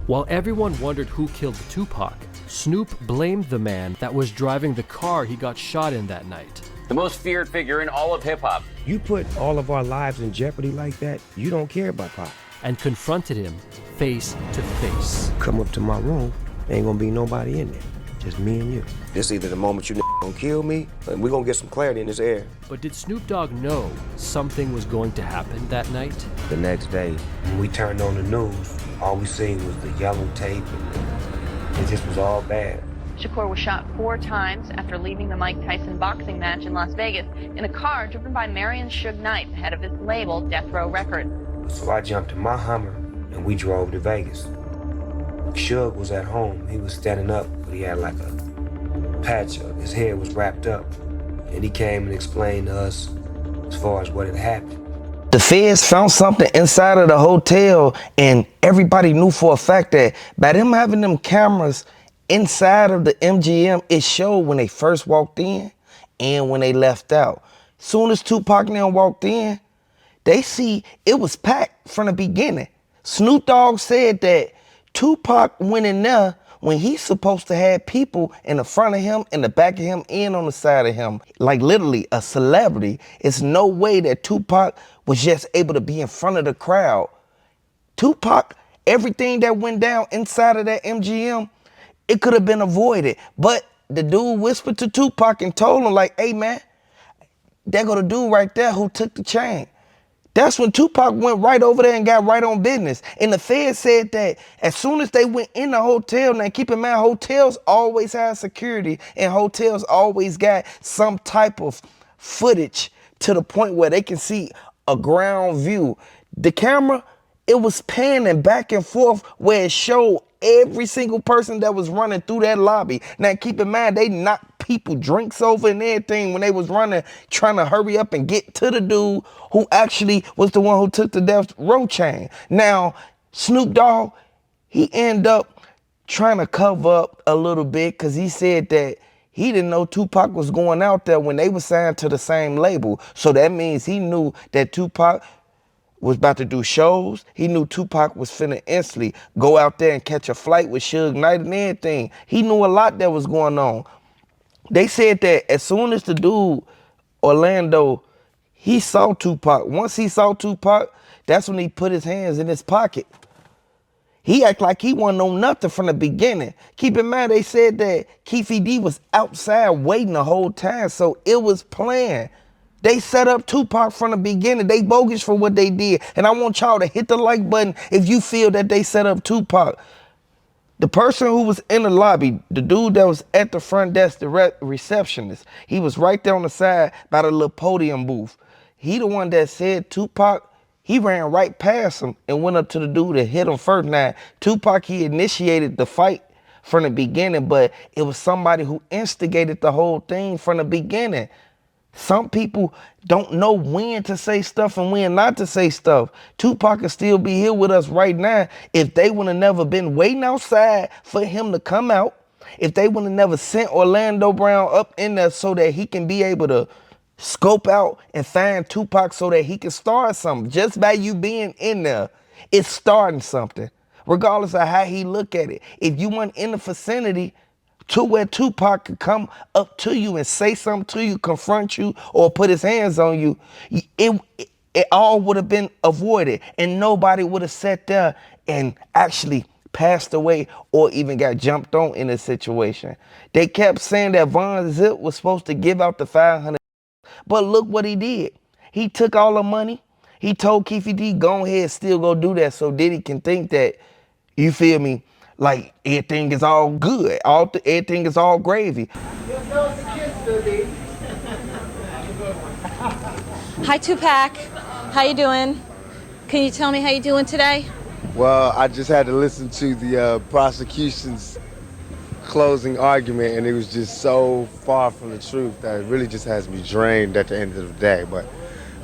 While everyone wondered who killed Tupac, Snoop blamed the man that was driving the car he got shot in that night. The most feared figure in all of hip-hop. You put all of our lives in jeopardy like that, you don't care about Pop. And confronted him face to face. Come up to my room, ain't gonna be nobody in there, just me and you. This either the moment you gonna kill me, and we're gonna get some clarity in this air. But did Snoop Dogg know something was going to happen that night? The next day, when we turned on the news, all we seen was the yellow tape, and it just was all bad. Shakur was shot 4 times after leaving the Mike Tyson boxing match in Las Vegas in a car driven by Marion Suge Knight, head of his label, Death Row Records. So I jumped in my Hummer, and we drove to Vegas. Suge was at home. He was standing up, but he had like a patch of his hair was wrapped up. And he came and explained to us as far as what had happened. The feds found something inside of the hotel, and everybody knew for a fact that by them having them cameras inside of the MGM, it showed when they first walked in and when they left out. Soon as Tupac and them walked in, they see it was packed from the beginning. Snoop Dogg said that Tupac went in there when he's supposed to have people in the front of him, in the back of him, and on the side of him. Like literally a celebrity. It's no way that Tupac was just able to be in front of the crowd. Tupac, everything that went down inside of that MGM, it could have been avoided. But the dude whispered to Tupac and told him like, hey man, there go the dude right there who took the chain. That's when Tupac went right over there and got right on business. And the Fed said that as soon as they went in the hotel, now keep in mind, hotels always have security and hotels always got some type of footage to the point where they can see a ground view. The camera, it was panning back and forth where it showed every single person that was running through that lobby. Now keep in mind, they knocked people drinks over and everything when they was running, trying to hurry up and get to the dude who actually was the one who took the Death Row chain. Now, Snoop Dogg, he ended up trying to cover up a little bit because he said that he didn't know Tupac was going out there when they were signed to the same label. So that means he knew that Tupac was about to do shows. He knew Tupac was finna instantly go out there and catch a flight with Suge Knight and everything. He knew a lot that was going on. They said that as soon as the dude, Orlando, he saw Tupac. Once he saw Tupac, that's when he put his hands in his pocket. He act like he wasn't know nothing from the beginning. Keep in mind, they said that Keefy D was outside waiting the whole time, so it was planned. They set up Tupac from the beginning. They bogus for what they did. And I want y'all to hit the like button if you feel that they set up Tupac. The person who was in the lobby, the dude that was at the front desk, the receptionist, he was right there on the side by the little podium booth. He the one that said Tupac, he ran right past him and went up to the dude and hit him first. Now, Tupac, he initiated the fight from the beginning, but it was somebody who instigated the whole thing from the beginning. Some people don't know when to say stuff and when not to say stuff. Tupac could still be here with us right now if they would have never been waiting outside for him to come out. If they would have never sent Orlando Brown up in there so that he can be able to scope out and find Tupac so that he can start something. Just by you being in there, it's starting something. Regardless of how he look at it. If you weren't in the vicinity to where Tupac could come up to you and say something to you, confront you, or put his hands on you, it all would have been avoided. And nobody would have sat there and actually passed away or even got jumped on in this situation. They kept saying that Von Zip was supposed to give out the 500, but look what he did. He took all the money. He told Keefy D, go ahead, still go do that so Diddy can think that, you feel me, like everything is all good, everything is all gravy. Hi Tupac, how you doing? Can you tell me how you doing today? Well, I just had to listen to the prosecution's closing argument, and it was just so far from the truth that it really just has me drained at the end of the day. But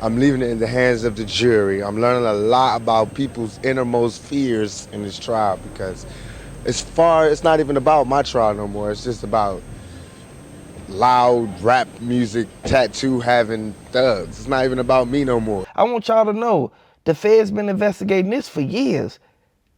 I'm leaving it in the hands of the jury. I'm learning a lot about people's innermost fears in this trial because it's not even about my trial no more. It's just about loud rap music, tattoo having thugs. It's not even about me no more. I want y'all to know the Fed's been investigating this for years.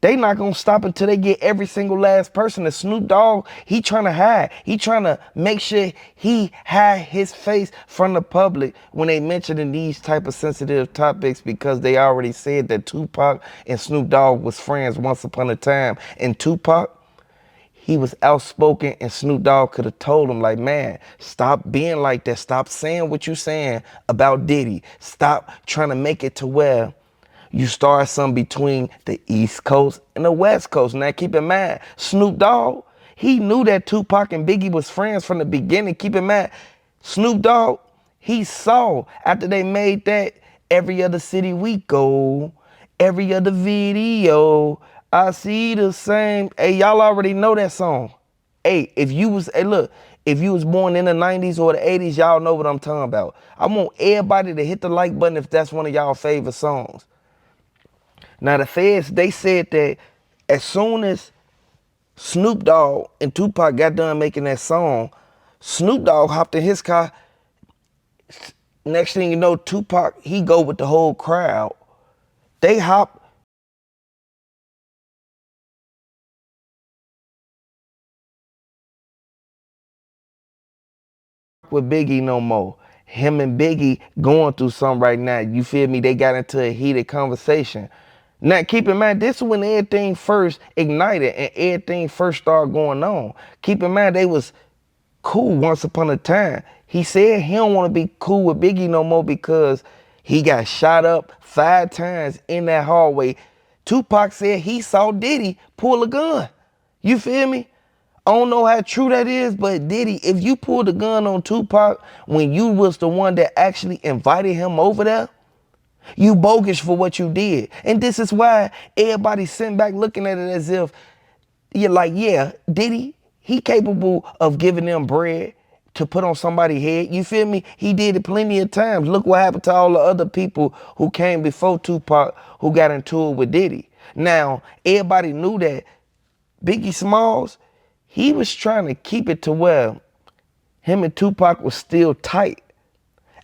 They not gonna stop until they get every single last person. And Snoop Dogg, he trying to hide. He trying to make sure he hide his face from the public when they mentioning these type of sensitive topics, because they already said that Tupac and Snoop Dogg was friends once upon a time. And Tupac, he was outspoken, and Snoop Dogg could have told him, like, man, stop being like that. Stop saying what you saying about Diddy. Stop trying to make it to where you start something between the East Coast and the West Coast. Now, keep in mind, Snoop Dogg, he knew that Tupac and Biggie was friends from the beginning. Keep in mind, Snoop Dogg, he saw after they made that Every Other City We Go, every other video, I see the same. Hey, y'all already know that song. Hey, if you was born in the 90s or the 80s, y'all know what I'm talking about. I want everybody to hit the like button if that's one of y'all favorite songs. Now, the feds, they said that as soon as Snoop Dogg and Tupac got done making that song, Snoop Dogg hopped in his car. Next thing you know, Tupac, he go with the whole crowd. They hop. With Biggie no more. Him and Biggie going through something right now. You feel me? They got into a heated conversation. Now, keep in mind, this is when everything first ignited and everything first started going on. Keep in mind, they was cool once upon a time. He said he don't want to be cool with Biggie no more because he got shot up 5 times in that hallway. Tupac said he saw Diddy pull a gun. You feel me? I don't know how true that is, but Diddy, if you pulled a gun on Tupac when you was the one that actually invited him over there, you bogus for what you did. And this is why everybody's sitting back looking at it as if you're like, yeah, Diddy, he capable of giving them bread to put on somebody's head. You feel me? He did it plenty of times. Look what happened to all the other people who came before Tupac who got into it with Diddy. Now, everybody knew that Biggie Smalls, he was trying to keep it to where him and Tupac was still tight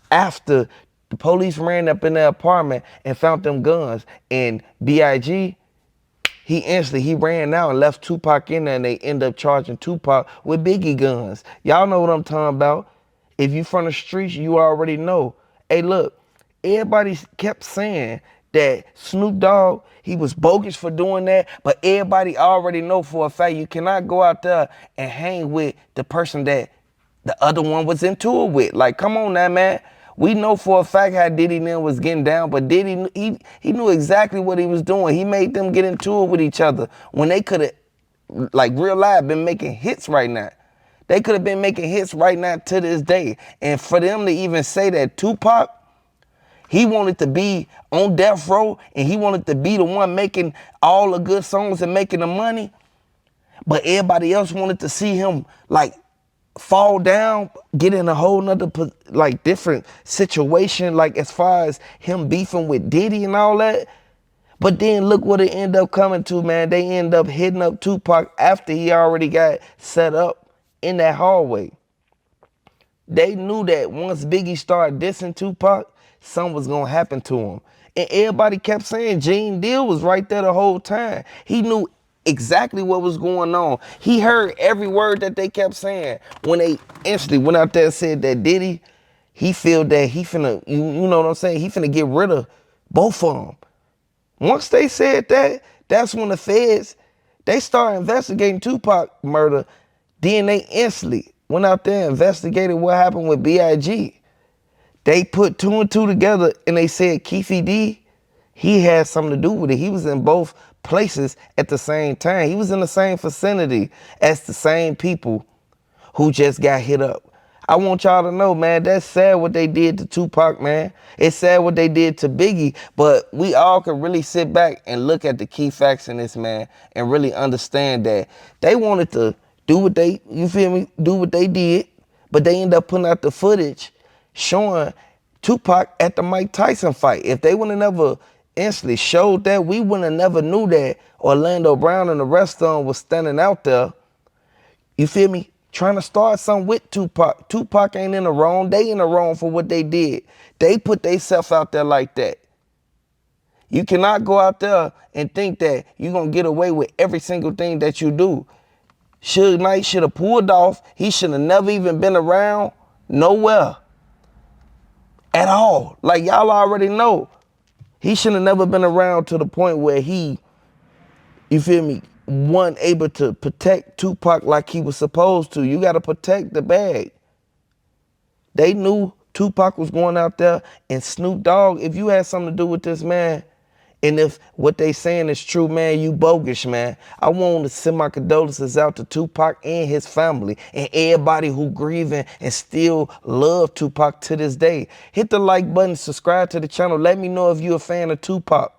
after the police ran up in their apartment and found them guns. And B.I.G., he ran out and left Tupac in there, and they end up charging Tupac with Biggie guns. Y'all know what I'm talking about. If you from the streets, you already know. Hey, look, everybody kept saying that Snoop Dogg, he was bogus for doing that, but everybody already know for a fact you cannot go out there and hang with the person that the other one was into it with. Like, come on now, man. We know for a fact how Diddy and them was getting down, but Diddy, he knew exactly what he was doing. He made them get into it with each other when they could have, like real life, been making hits right now. They could have been making hits right now to this day. And for them to even say that Tupac, he wanted to be on death row and he wanted to be the one making all the good songs and making the money, but everybody else wanted to see him like fall down, get in a whole nother like different situation, like as far as him beefing with Diddy and all that. But then look what it ended up coming to, man. They end up hitting up Tupac after he already got set up in that hallway. They knew that once Biggie started dissing Tupac, something was gonna happen to him. And everybody kept saying Gene Deal was right there the whole time. He knew exactly what was going on. He heard every word that they kept saying. When they instantly went out there and said that Diddy, he feel that he finna, you know what I'm saying? He finna get rid of both of them. Once they said that, that's when the feds, they started investigating Tupac murder. Then they instantly went out there and investigated what happened with B.I.G. They put 2 and 2 together and they said Keefy D, he had something to do with it. He was in both places at the same time. He was in the same vicinity as the same people who just got hit up. I want y'all to know, man, that's sad what they did to Tupac, man. It's sad what they did to Biggie, but we all can really sit back and look at the key facts in this, man, and really understand that they wanted to do what they, you feel me, do what they did, but they ended up putting out the footage showing Tupac at the Mike Tyson fight. If they would have never instantly showed that, we wouldn't have never knew that Orlando Brown and the rest of them was standing out there, you feel me, trying to start something with Tupac. Tupac ain't in the wrong. They in the wrong for what they did. They put themselves out there like that. You cannot go out there and think that you're going to get away with every single thing that you do. Suge Knight should have pulled off. He should have never even been around nowhere at all. Like y'all already know. He should have never been around to the point where he, you feel me, wasn't able to protect Tupac like he was supposed to. You got to protect the bag. They knew Tupac was going out there, and Snoop Dogg, if you had something to do with this, man, and if what they saying is true, man, you bogus, man. I want to send my condolences out to Tupac and his family and everybody who grieving and still love Tupac to this day. Hit the like button, subscribe to the channel. Let me know if you're a fan of Tupac.